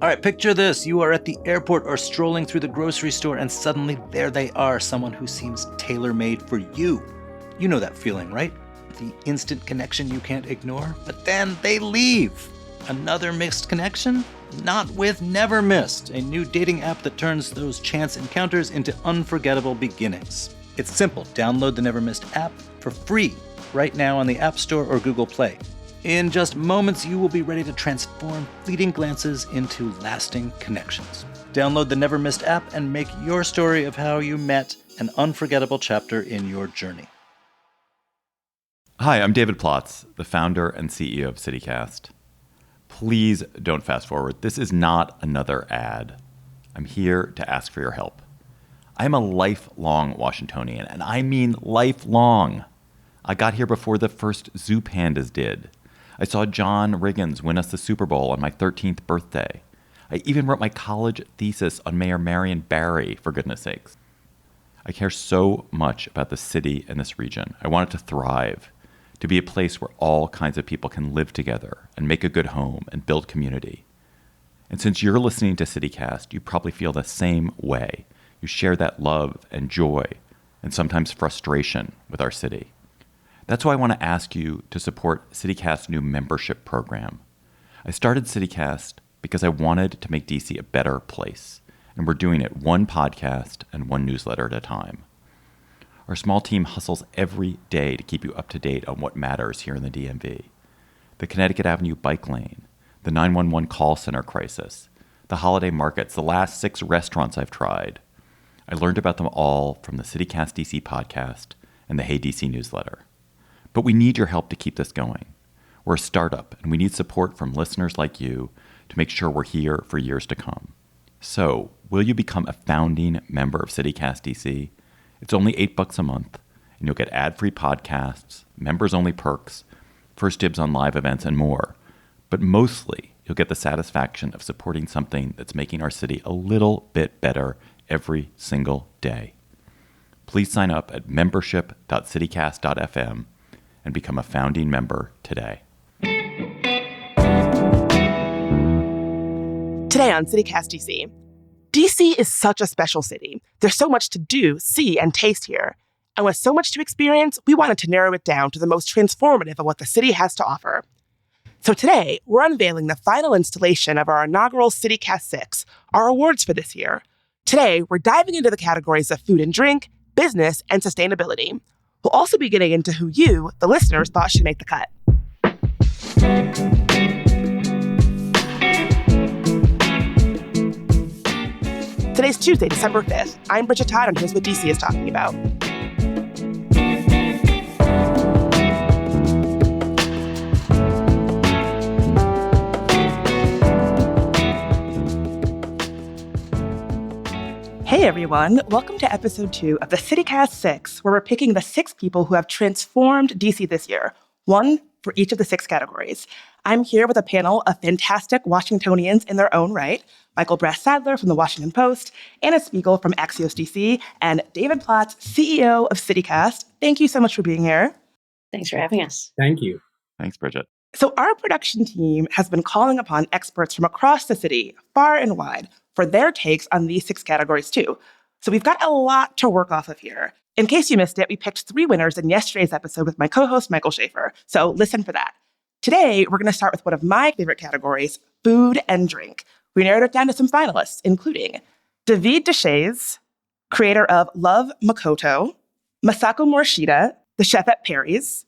All right, picture this. You are at the airport or strolling through the grocery store, and suddenly there they are, someone who seems tailor-made for you. You know that feeling, right? The instant connection you can't ignore. But then they leave. Another missed connection? Not with Never Missed, a new dating app that turns those chance encounters into unforgettable beginnings. It's simple. Download the Never Missed app for free right now on the App Store or Google Play. In just moments, you will be ready to transform fleeting glances into lasting connections. Download the Never Missed app and make your story of how you met an unforgettable chapter in your journey. Hi, I'm David Plotz, the founder and CEO of CityCast. Please don't fast forward. This is not another ad. I'm here to ask for your help. I'm a lifelong Washingtonian, and I mean lifelong. I got here before the first Zoo Pandas did. I saw John Riggins win us the Super Bowl on my 13th birthday. I even wrote my college thesis on Mayor Marion Barry, for goodness sakes. I care so much about the city and this region. I want it to thrive, to be a place where all kinds of people can live together and make a good home and build community. And since you're listening to CityCast, you probably feel the same way. You share that love and joy and sometimes frustration with our city. That's why I want to ask you to support CityCast's new membership program. I started CityCast because I wanted to make DC a better place, and we're doing it one podcast and one newsletter at a time. Our small team hustles every day to keep you up to date on what matters here in the DMV. The Connecticut Avenue bike lane, the 911 call center crisis, the holiday markets, the last 6 restaurants I've tried. I learned about them all from the CityCast DC podcast and the Hey DC newsletter. But we need your help to keep this going. We're a startup, and we need support from listeners like you to make sure we're here for years to come. So, will you become a founding member of CityCast DC? It's only $8 a month, and you'll get ad-free podcasts, members-only perks, first dibs on live events, and more. But mostly, you'll get the satisfaction of supporting something that's making our city a little bit better every single day. Please sign up at membership.citycast.fm and become a founding member today. Today on CityCast DC. DC is such a special city. There's so much to do, see, and taste here. And with so much to experience, we wanted to narrow it down to the most transformative of what the city has to offer. So today, we're unveiling the final installation of our inaugural CityCast 6, our awards for this year. Today, we're diving into the categories of food and drink, business, and sustainability. We'll also be getting into who you, the listeners, thought should make the cut. Today's Tuesday, December 5th. I'm Bridget Todd, and here's what DC is talking about. Hey everyone, welcome to episode 2 of the CityCast 6, where we're picking the 6 people who have transformed DC this year, one for each of the 6 categories. I'm here with a panel of fantastic Washingtonians in their own right, Michael Brass-Sadler from the Washington Post, Anna Spiegel from Axios DC, and David Plotz, CEO of CityCast. Thank you so much for being here. Thanks for having us. Thank you. Thanks, Bridget. So our production team has been calling upon experts from across the city, far and wide, for their takes on these 6 categories too. So we've got a lot to work off of here. In case you missed it, we picked 3 winners in yesterday's episode with my co-host, Michael Schaefer. So listen for that. Today, we're going to start with one of my favorite categories, food and drink. We narrowed it down to some finalists, including David Deshays, creator of Love Makoto, Masako Morishita, the chef at Perry's,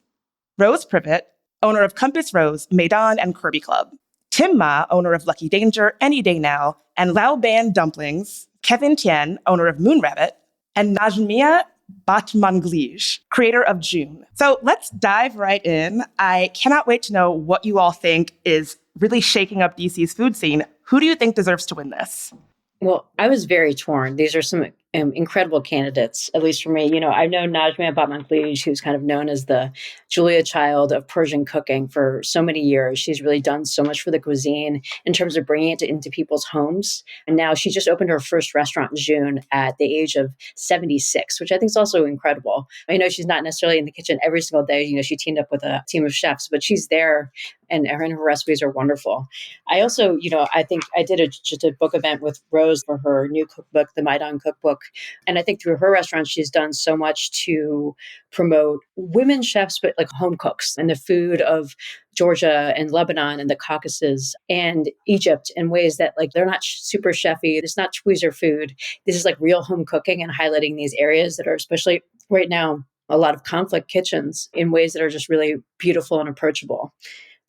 Rose Privet, owner of Compass Rose, Maidan, and Kirby Club, Tim Ma, owner of Lucky Danger, Any Day Now, and Lao Ban Dumplings, Kevin Tien, owner of Moon Rabbit, and Najmia Batmanglij, creator of June. So let's dive right in. I cannot wait to know what you all think is really shaking up DC's food scene. Who do you think deserves to win this? Well, I was very torn. These are some incredible candidates, at least for me. I've known Najma Batmanglij, who's kind of known as the Julia Child of Persian cooking for so many years. She's really done so much for the cuisine in terms of bringing it into people's homes. And now she just opened her first restaurant in June at the age of 76, which I think is also incredible. I know she's not necessarily in the kitchen every single day. She teamed up with a team of chefs, but she's there and her recipes are wonderful. I also, I think I did just a book event with Rose for her new cookbook, the Maidan cookbook. And I think through her restaurant, she's done so much to promote women chefs, but like home cooks and the food of Georgia and Lebanon and the Caucasus and Egypt in ways that like they're not super chefy. It's not tweezer food. This is like real home cooking and highlighting these areas that are especially right now a lot of conflict kitchens in ways that are just really beautiful and approachable.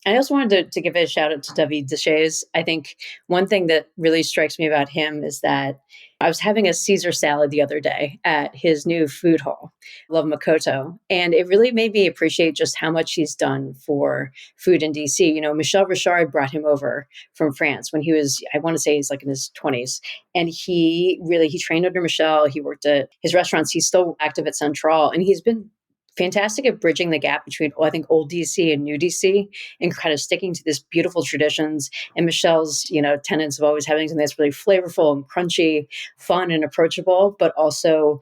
I also wanted to give a shout out to David Deshays. I think one thing that really strikes me about him is that I was having a Caesar salad the other day at his new food hall, Love Makoto, and it really made me appreciate just how much he's done for food in DC. Michel Richard brought him over from France when he was, I want to say he's like in his 20s. And he trained under Michel. He worked at his restaurants. He's still active at Central, and he's been fantastic at bridging the gap between, I think, old DC and new DC and kind of sticking to this beautiful traditions. And Michelle's, tenets of always having something that's really flavorful and crunchy, fun and approachable, but also,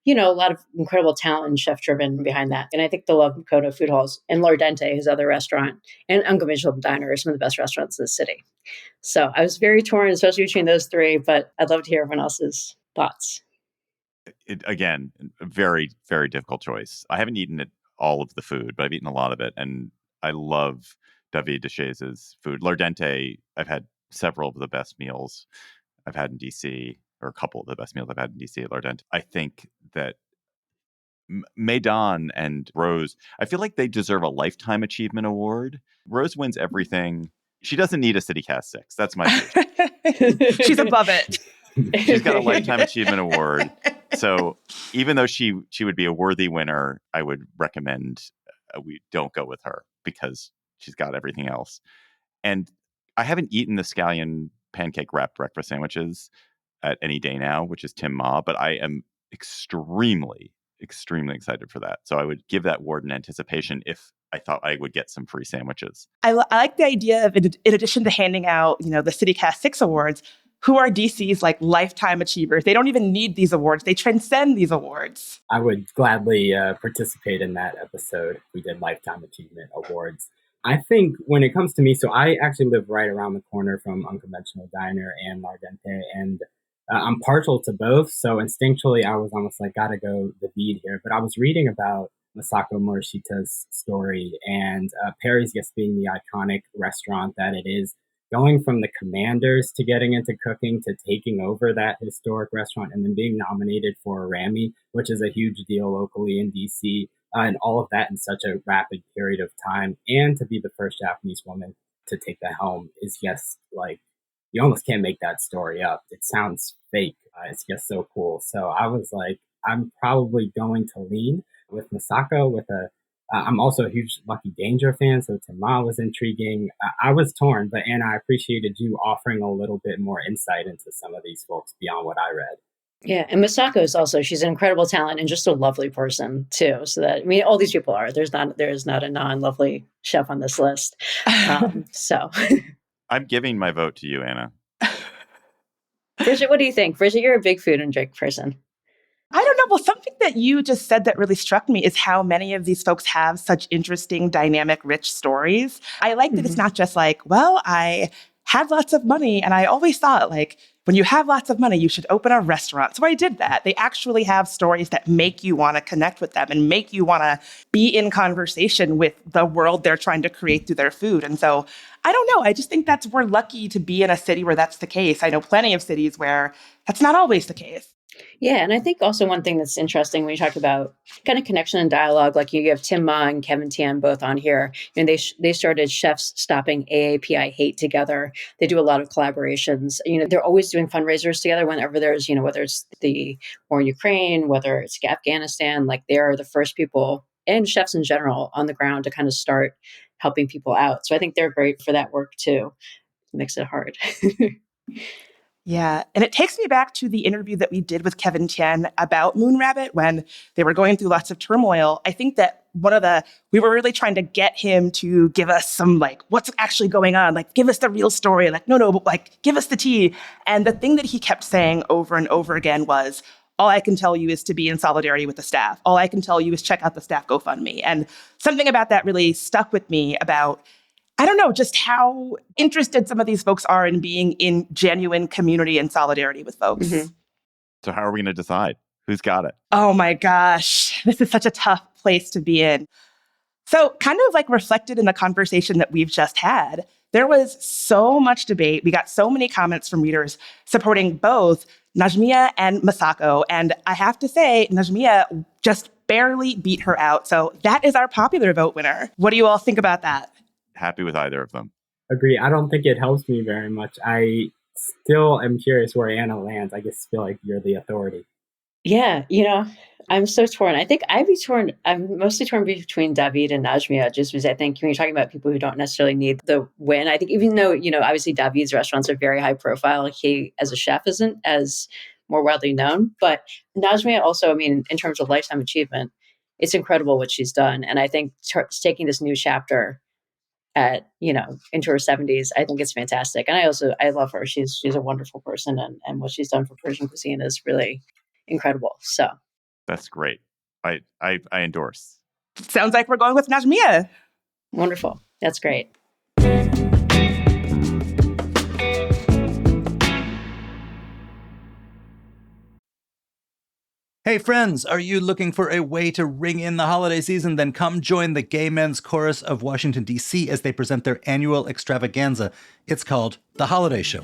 a lot of incredible talent and chef driven behind that. And I think the Love Makoto Food Halls and L'Ardente, his other restaurant, and Uncle Michelin Diner are some of the best restaurants in the city. So I was very torn, especially between those three, but I'd love to hear everyone else's thoughts. Again, a very, very difficult choice. I haven't eaten all of the food, but I've eaten a lot of it. And I love David Deschays' food. L'Ardente, I've had several of the best meals I've had in DC, or a couple of the best meals I've had in DC at L'Ardente. I think that Maidan and Rose, I feel like they deserve a Lifetime Achievement Award. Rose wins everything. She doesn't need a CityCast 6. That's my view. She's above it. She's got a Lifetime Achievement Award. So even though she would be a worthy winner, I would recommend we don't go with her because she's got everything else. And I haven't eaten the scallion pancake wrapped breakfast sandwiches at Any Day Now, which is Tim Ma, but I am extremely excited for that. So I would give that award in anticipation if I thought I would get some free sandwiches. I like the idea of, in addition to handing out, the CityCast 6 awards, who are DC's like lifetime achievers. They don't even need these awards. They transcend these awards. I would gladly participate in that episode if we did Lifetime Achievement Awards. I think when it comes to me, so I actually live right around the corner from Unconventional Diner and L'Ardente, and I'm partial to both. So instinctually, I was almost like, gotta go the bead here. But I was reading about Masako Morishita's story and Perry's Guest being the iconic restaurant that it is, going from the commanders to getting into cooking to taking over that historic restaurant and then being nominated for a Rammy, which is a huge deal locally in DC, and all of that in such a rapid period of time. And to be the first Japanese woman to take the helm is just like, you almost can't make that story up. It sounds fake. It's just so cool. So I was like, I'm probably going to lean with Masako with I'm also a huge Lucky Danger fan, so Tama was intriguing. I was torn, but Anna, I appreciated you offering a little bit more insight into some of these folks beyond what I read. Yeah, and Masako is also, she's an incredible talent and just a lovely person too. So that, all these people are. There's not a non-lovely chef on this list. So I'm giving my vote to you, Anna. Bridget, what do you think? Bridget, you're a big food and drink person. I don't know. Well, something that you just said that really struck me is how many of these folks have such interesting, dynamic, rich stories. I like that it's not just like, well, I had lots of money and I always thought like, when you have lots of money, you should open a restaurant. So I did that. They actually have stories that make you want to connect with them and make you want to be in conversation with the world they're trying to create through their food. And so I don't know. I just think we're lucky to be in a city where that's the case. I know plenty of cities where that's not always the case. Yeah, and I think also one thing that's interesting when you talk about kind of connection and dialogue, like you have Tim Ma and Kevin Tian both on here, and they started Chefs Stopping AAPI Hate together. They do a lot of collaborations. They're always doing fundraisers together whenever there's, whether it's the war in Ukraine, whether it's Afghanistan, like they're the first people and chefs in general on the ground to kind of start helping people out. So I think they're great for that work too. It makes it hard. Yeah. And it takes me back to the interview that we did with Kevin Tien about Moon Rabbit when they were going through lots of turmoil. I think that we were really trying to get him to give us some, like, what's actually going on? Like, give us the real story. Like, no, but like, give us the tea. And the thing that he kept saying over and over again was, all I can tell you is to be in solidarity with the staff. All I can tell you is check out the staff GoFundMe. And something about that really stuck with me about, I don't know, just how interested some of these folks are in being in genuine community and solidarity with folks. Mm-hmm. So how are we going to decide? Who's got it? Oh my gosh, this is such a tough place to be in. So, kind of like reflected in the conversation that we've just had, there was so much debate. We got so many comments from readers supporting both Najmia and Masako. And I have to say, Najmia just barely beat her out. So, that is our popular vote winner. What do you all think about that? Happy with either of them. Agree. I don't think it helps me very much. I still am curious where Anna lands. I just feel like you're the authority. Yeah, I'm so torn. I think I'd be torn. I'm mostly torn between David and Najmia, just because I think when you're talking about people who don't necessarily need the win, I think even though, obviously David's restaurants are very high profile, he as a chef isn't as more widely known. But Najmia also, I mean, in terms of lifetime achievement, it's incredible what she's done. And I think taking this new chapter at, into her 70s, I think it's fantastic. And I love her. She's a wonderful person. And what she's done for Persian cuisine is really incredible. So that's great. I endorse. Sounds like we're going with Najmia. Wonderful. That's great. Hey friends, are you looking for a way to ring in the holiday season? Then come join the Gay Men's Chorus of Washington, D.C. as they present their annual extravaganza. It's called The Holiday Show.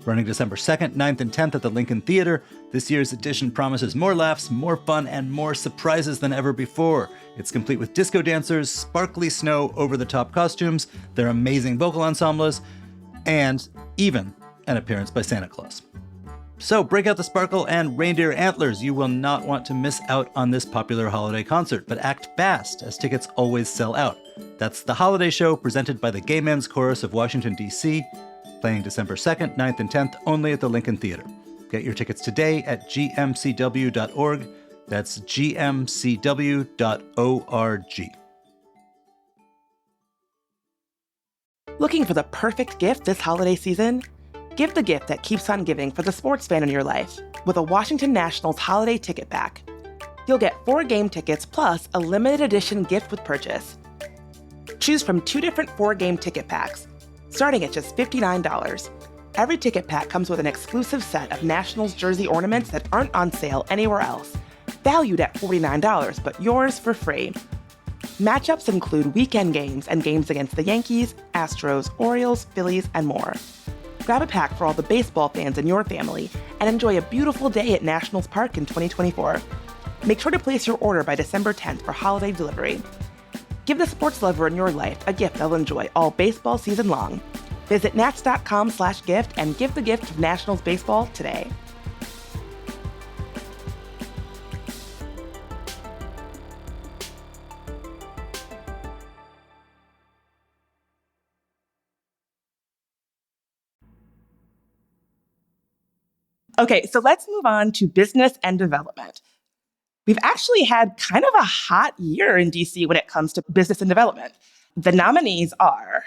Running December 2nd, 9th, and 10th at the Lincoln Theater, this year's edition promises more laughs, more fun, and more surprises than ever before. It's complete with disco dancers, sparkly snow, over-the-top costumes, their amazing vocal ensembles, and even an appearance by Santa Claus. So break out the sparkle and reindeer antlers. You will not want to miss out on this popular holiday concert, but act fast, as tickets always sell out. That's The Holiday Show, presented by the Gay Men's Chorus of Washington, D.C., playing December 2nd, 9th, and 10th only at the Lincoln Theater. Get your tickets today at gmcw.org. That's gmcw.org. Looking for the perfect gift this holiday season? Give the gift that keeps on giving for the sports fan in your life with a Washington Nationals holiday ticket pack. You'll get 4 game tickets plus a limited edition gift with purchase. Choose from 2 different 4-game ticket packs, starting at just $59. Every ticket pack comes with an exclusive set of Nationals jersey ornaments that aren't on sale anywhere else, valued at $49, but yours for free. Matchups include weekend games and games against the Yankees, Astros, Orioles, Phillies, and more. Grab a pack for all the baseball fans in your family and enjoy a beautiful day at Nationals Park in 2024. Make sure to place your order by December 10th for holiday delivery. Give the sports lover in your life a gift they'll enjoy all baseball season long. Visit nats.com/gift and give the gift of Nationals baseball today. Okay, so let's move on to business and development. We've actually had kind of a hot year in DC when it comes to business and development. The nominees are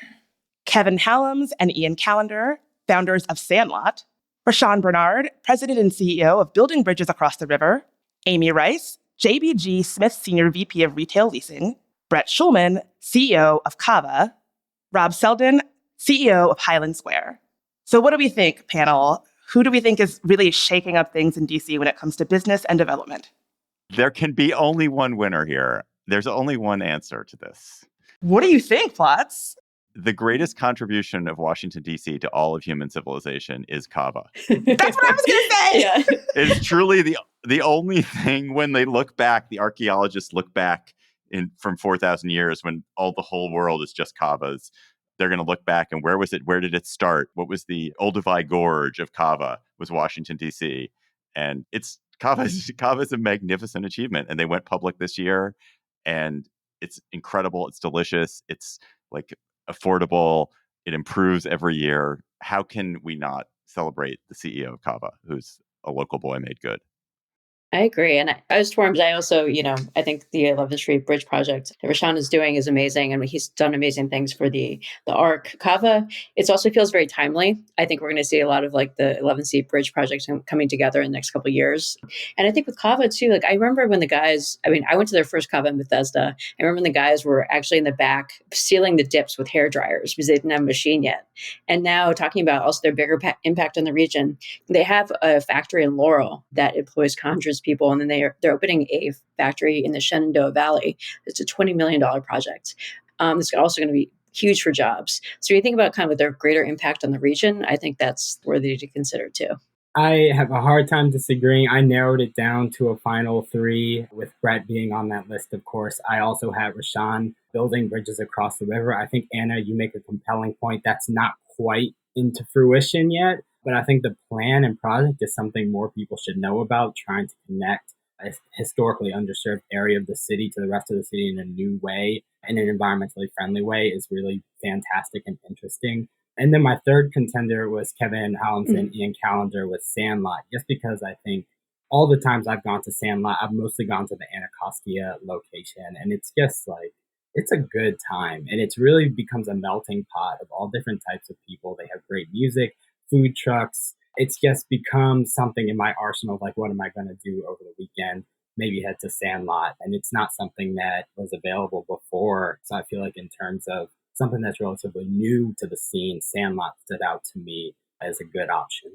Kevin Hallams and Ian Callender, founders of Sandlot; Rashawn Bernard, president and CEO of Building Bridges Across the River; Amy Rice, JBG Smith Senior VP of Retail Leasing; Brett Schulman, CEO of Kava; Rob Selden, CEO of Highland Square. So what do we think, panel? Who do we think is really shaking up things in DC when it comes to business and development? There can be only one winner here. There's only one answer to this. What do you think, Plots? The greatest contribution of Washington, D.C. to all of human civilization is kava. That's what I was going to say. Yeah. It's truly the only thing when they look back, the archaeologists look back from 4,000 years when the whole world is just kavas. They're going to look back and where was it? Where did it start? What was the Olduvai Gorge of kava? Was Washington, D.C. And kava is a magnificent achievement. And they went public this year and it's incredible. It's delicious. It's like affordable. It improves every year. How can we not celebrate the CEO of Kava, who's a local boy made good. I agree. And I was torn, but I also, I think the 11th Street Bridge project that Rashawn is doing is amazing. And he's done amazing things for the ARC. Kava, it also feels very timely. I think we're going to see a lot of like the 11th Street Bridge project coming together in the next couple of years. And I think with Kava too, like I remember when the guys, I went to their first Kava in Bethesda. I remember when the guys were actually in the back sealing the dips with hair dryers because they didn't have a machine yet. And now talking about also their bigger impact on the region, they have a factory in Laurel that employs hundreds of people, and then they're opening a factory in the Shenandoah Valley. It's a $20 million project. It's also going to be huge for jobs. So you think about kind of their greater impact on the region, I think that's worthy to consider too. I have a hard time disagreeing. I narrowed it down to a final 3, with Brett being on that list, of course. I also have Rashawn building bridges across the river. I think, Anna, you make a compelling point. That's not quite into fruition yet, but I think the plan and project is something more people should know about, trying to connect a historically underserved area of the city to the rest of the city in a new way, in an environmentally friendly way, is really fantastic and interesting. And then my third contender was Kevin Hallinson, Ian Callender with Sandlot, just because I think all the times I've gone to Sandlot, I've mostly gone to the Anacostia location. And it's just like, it's a good time. And it really becomes a melting pot of all different types of people. They have great music, food trucks. It's just become something in my arsenal of like, what am I going to do over the weekend? Maybe head to Sandlot. And it's not something that was available before. So I feel like in terms of something that's relatively new to the scene, Sandlot stood out to me as a good option.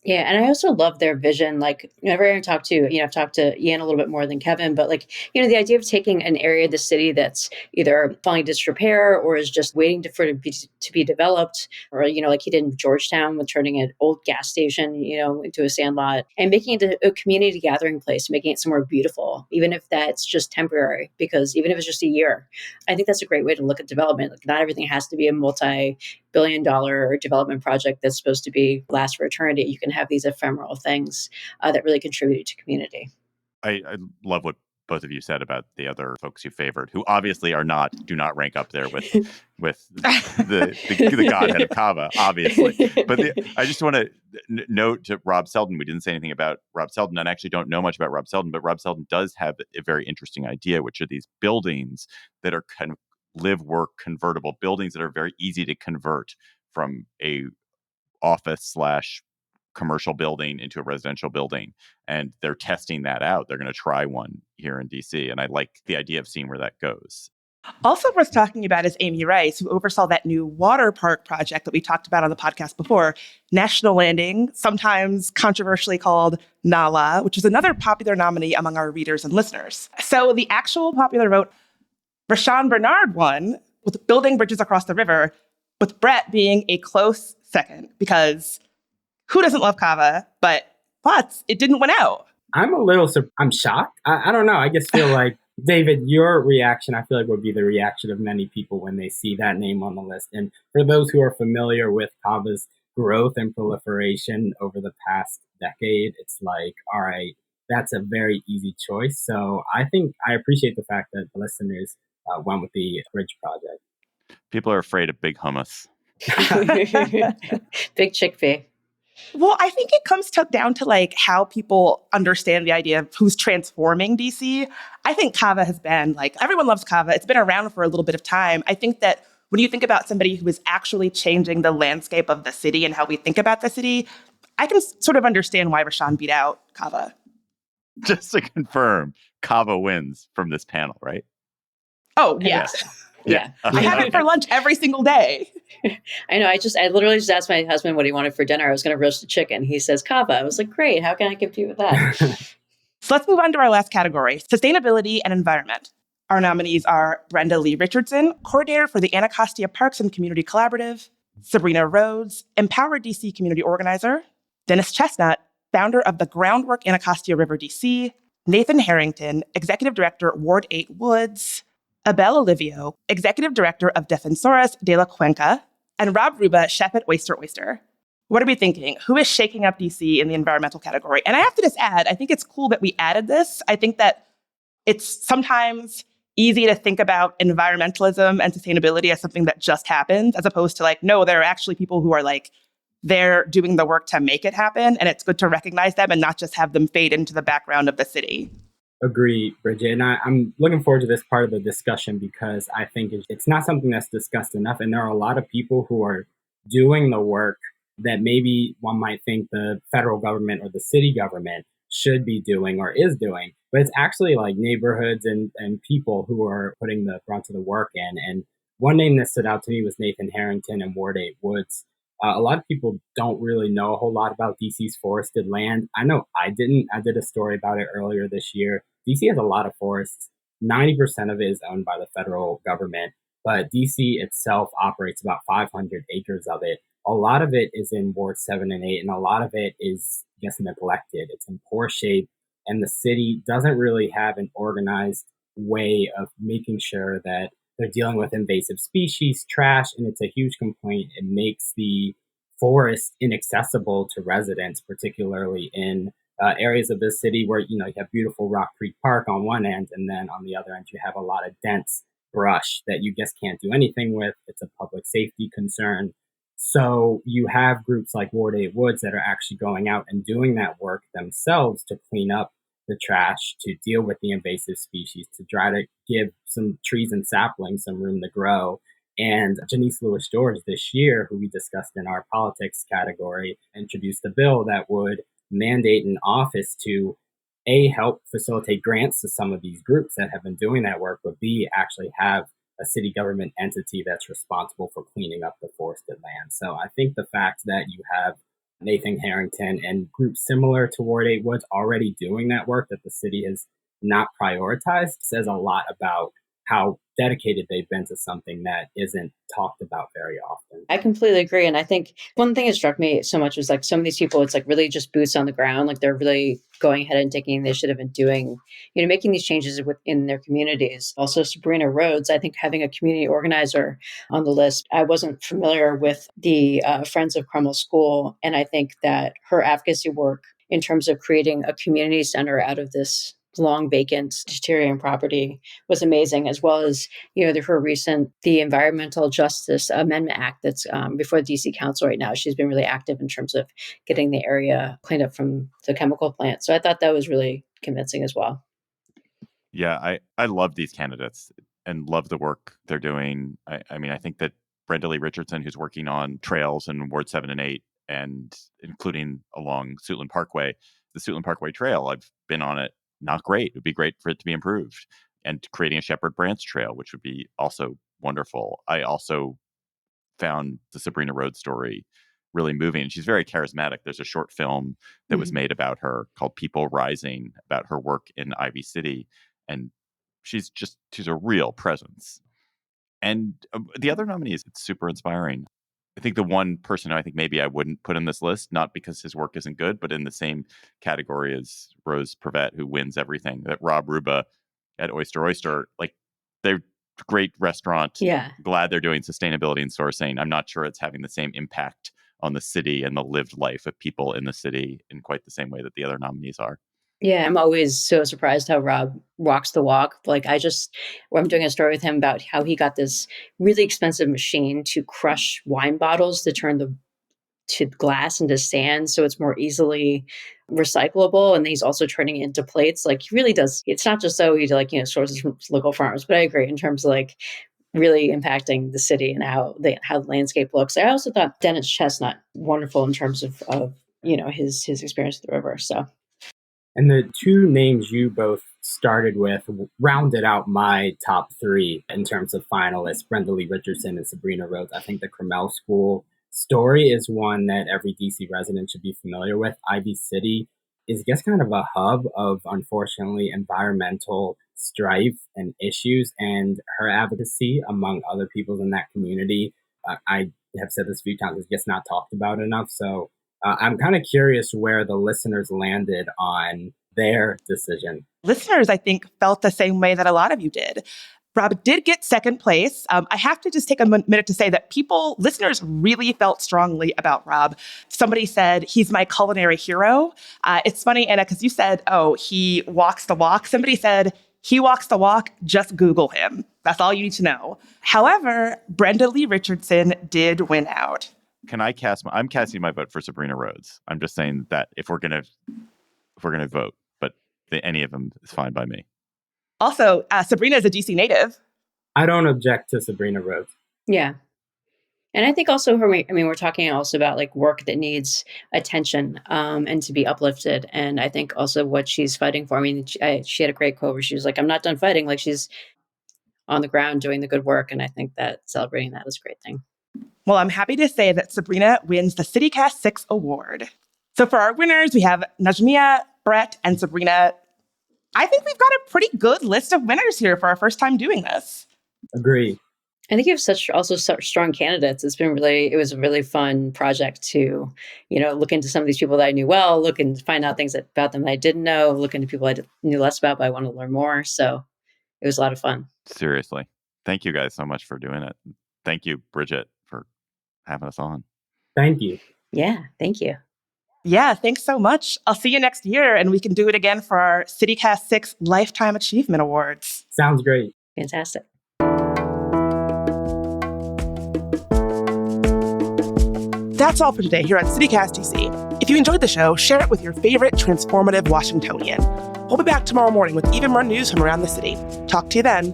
Yeah, and I also love their vision. Like, whenever I talk to, I've talked to Ian a little bit more than Kevin, but like, the idea of taking an area of the city that's either falling into disrepair or is just waiting for it to be developed, or, like he did in Georgetown with turning an old gas station, into a sandlot and making it a community gathering place, making it somewhere beautiful, even if that's just temporary, because even if it's just a year, I think that's a great way to look at development. Like, not everything has to be a multi-billion-dollar development project that's supposed to last for eternity. You can have these ephemeral things that really contribute to community. I love what both of you said about the other folks you favored, who obviously do not rank up there with the godhead of Kava, obviously. But I just want to note to Rob Selden, we didn't say anything about Rob Selden, and I actually don't know much about Rob Selden, but Rob Selden does have a very interesting idea, which are these buildings that are kind of live work convertible buildings that are very easy to convert from a office / commercial building into a residential building, and they're testing that out. They're going to try one here in DC, and I like the idea of seeing where that goes. Also worth talking about is Amy Rice, who oversaw that new water park project that we talked about on the podcast before, National Landing, sometimes controversially called NALA, which is another popular nominee among our readers and listeners. So the actual popular vote, Rashawn Bernard won with building bridges across the river, with Brett being a close second, because who doesn't love Kava? But it didn't win out. I'm shocked. I don't know. I just feel like, David, your reaction, I feel like would be the reaction of many people when they see that name on the list. And for those who are familiar with Kava's growth and proliferation over the past decade, it's like, all right, that's a very easy choice. So I think I appreciate the fact that the listeners went with the Bridge project. People are afraid of big hummus. Big chickpea. Well, I think it comes down to like how people understand the idea of who's transforming DC. I think Kava has been like, everyone loves Kava. It's been around for a little bit of time. I think that when you think about somebody who is actually changing the landscape of the city and how we think about the city, I can sort of understand why Rashawn beat out Kava. Just to confirm, Kava wins from this panel, right? Oh, yeah. Yeah. I have it for lunch every single day. I know. I literally just asked my husband what he wanted for dinner. I was going to roast a chicken. He says Kava. I was like, great. How can I compete with that? So let's move on to our last category, sustainability and environment. Our nominees are Brenda Lee Richardson, coordinator for the Anacostia Parks and Community Collaborative; Sabrina Rhodes, Empower DC community organizer; Dennis Chestnut, founder of the Groundwork Anacostia River DC; Nathan Harrington, executive director, Ward 8 Woods; Abel Olivio, executive director of Defensoras de la Cuenca; and Rob Ruba, chef at Oyster Oyster. What are we thinking? Who is shaking up DC in the environmental category? And I have to just add, I think it's cool that we added this. I think that it's sometimes easy to think about environmentalism and sustainability as something that just happens, as opposed to like, no, there are actually people who are like they're doing the work to make it happen. And it's good to recognize them and not just have them fade into the background of the city. Agree, Bridget. And I'm looking forward to this part of the discussion because I think it's not something that's discussed enough. And there are a lot of people who are doing the work that maybe one might think the federal government or the city government should be doing or is doing. But it's actually like neighborhoods and people who are putting the brunt of the work in. And one name that stood out to me was Nathan Harrington and Ward 8 Woods. A lot of people don't really know a whole lot about DC's forested land. I know I didn't. I did a story about it earlier this year. DC has a lot of forests. 90% of it is owned by the federal government, but DC itself operates about 500 acres of it. A lot of it is in Ward 7 and 8, and a lot of it is just neglected. It's in poor shape, and the city doesn't really have an organized way of making sure that they're dealing with invasive species, trash, and it's a huge complaint. It makes the forest inaccessible to residents, particularly in areas of the city where you have beautiful Rock Creek Park on one end, and then on the other end you have a lot of dense brush that you just can't do anything with. It's a public safety concern. So you have groups like Ward 8 Woods that are actually going out and doing that work themselves to clean up the trash, to deal with the invasive species, to try to give some trees and saplings some room to grow. And Janice Lewis George this year, who we discussed in our politics category, introduced a bill that would mandate an office to help facilitate grants to some of these groups that have been doing that work, but B, actually have a city government entity that's responsible for cleaning up the forested land. So I think the fact that you have Nathan Harrington and groups similar to Ward 8 Woods already doing that work that the city has not prioritized says a lot about how dedicated they've been to something that isn't talked about very often. I completely agree. And I think one thing that struck me so much was like some of these people, it's like really just boots on the ground. Like they're really going ahead and taking initiative and doing, making these changes within their communities. Also, Sabrina Rhodes, I think having a community organizer on the list, I wasn't familiar with the Friends of Carmel School. And I think that her advocacy work in terms of creating a community center out of this long vacant deteriorating property was amazing, as well as her recent the Environmental Justice Amendment Act that's before the DC Council right now. She's been really active in terms of getting the area cleaned up from the chemical plant. So I thought that was really convincing as well. Yeah, I love these candidates and love the work they're doing. I mean, I think that Brenda Lee Richardson, who's working on trails in Ward 7 and 8, and including along Suitland Parkway, the Suitland Parkway Trail, I've been on it. Not great. It would be great for it to be improved. And creating a Shepherd Branch Trail, which would be also wonderful. I also found the Sabrina Rhodes story really moving. She's very charismatic. There's a short film that was made about her called People Rising, about her work in Ivy City. And she's a real presence. And the other nominees, it's super inspiring. I think the one person who I think maybe I wouldn't put in this list, not because his work isn't good, but in the same category as Rose Prevet, who wins everything, that Rob Ruba at Oyster, like they're great restaurant. Yeah. Glad they're doing sustainability and sourcing. I'm not sure it's having the same impact on the city and the lived life of people in the city in quite the same way that the other nominees are. Yeah, I'm always so surprised how Rob walks the walk. Like I'm doing a story with him about how he got this really expensive machine to crush wine bottles to turn to glass into sand so it's more easily recyclable. And he's also turning it into plates. Like he really does. It's not just so he sources from local farmers, but I agree in terms of like really impacting the city and how the landscape looks. I also thought Dennis Chestnut wonderful in terms of his experience with the river. So. And the two names you both started with rounded out my top three in terms of finalists, Brenda Lee Richardson and Sabrina Rhodes. I think the Carmel School story is one that every DC resident should be familiar with. Ivy City is, I guess, kind of a hub of, unfortunately, environmental strife and issues, and her advocacy among other people in that community, I have said this a few times, is just not talked about enough. So I'm kind of curious where the listeners landed on their decision. Listeners, I think, felt the same way that a lot of you did. Rob did get second place. I have to just take a minute to say that listeners really felt strongly about Rob. Somebody said, he's my culinary hero. It's funny, Anna, because you said, he walks the walk. Somebody said, he walks the walk, just Google him. That's all you need to know. However, Brenda Lee Richardson did win out. can I cast? I'm casting my vote for Sabrina Rhodes. I'm just saying that if we're gonna vote, but any of them is fine by me. Also, Sabrina is a DC native. I don't object to Sabrina Rhodes. Yeah. And I think also for me, I mean, we're talking also about like work that needs attention and to be uplifted. And I think also what she's fighting for. I mean, she had a great quote where she was like, "I'm not done fighting." Like she's on the ground doing the good work. And I think that celebrating that is a great thing. Well, I'm happy to say that Sabrina wins the CityCast 6 award. So for our winners, we have Najmia, Brett, and Sabrina. I think we've got a pretty good list of winners here for our first time doing this. Agree. I think you have such strong candidates. It was a really fun project to, look into some of these people that I knew well, look and find out things about them that I didn't know, look into people I knew less about, but I want to learn more. So it was a lot of fun. Seriously. Thank you guys so much for doing it. Thank you, Bridget, for having us on. Thank you. Yeah, thank you. Yeah, thanks so much. I'll see you next year, and we can do it again for our CityCast 6 Lifetime Achievement Awards. Sounds great. Fantastic. That's all for today here on CityCast DC. If you enjoyed the show, share it with your favorite transformative Washingtonian. We'll be back tomorrow morning with even more news from around the city. Talk to you then.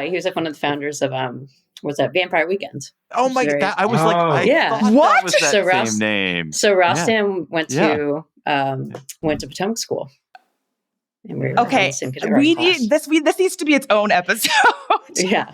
He was like one of the founders of was that Vampire Weekend? Oh my god! I was like, What? That was that same name. So Ralston went to Potomac School. And we were Okay, we need this. This needs to be its own episode. Yeah.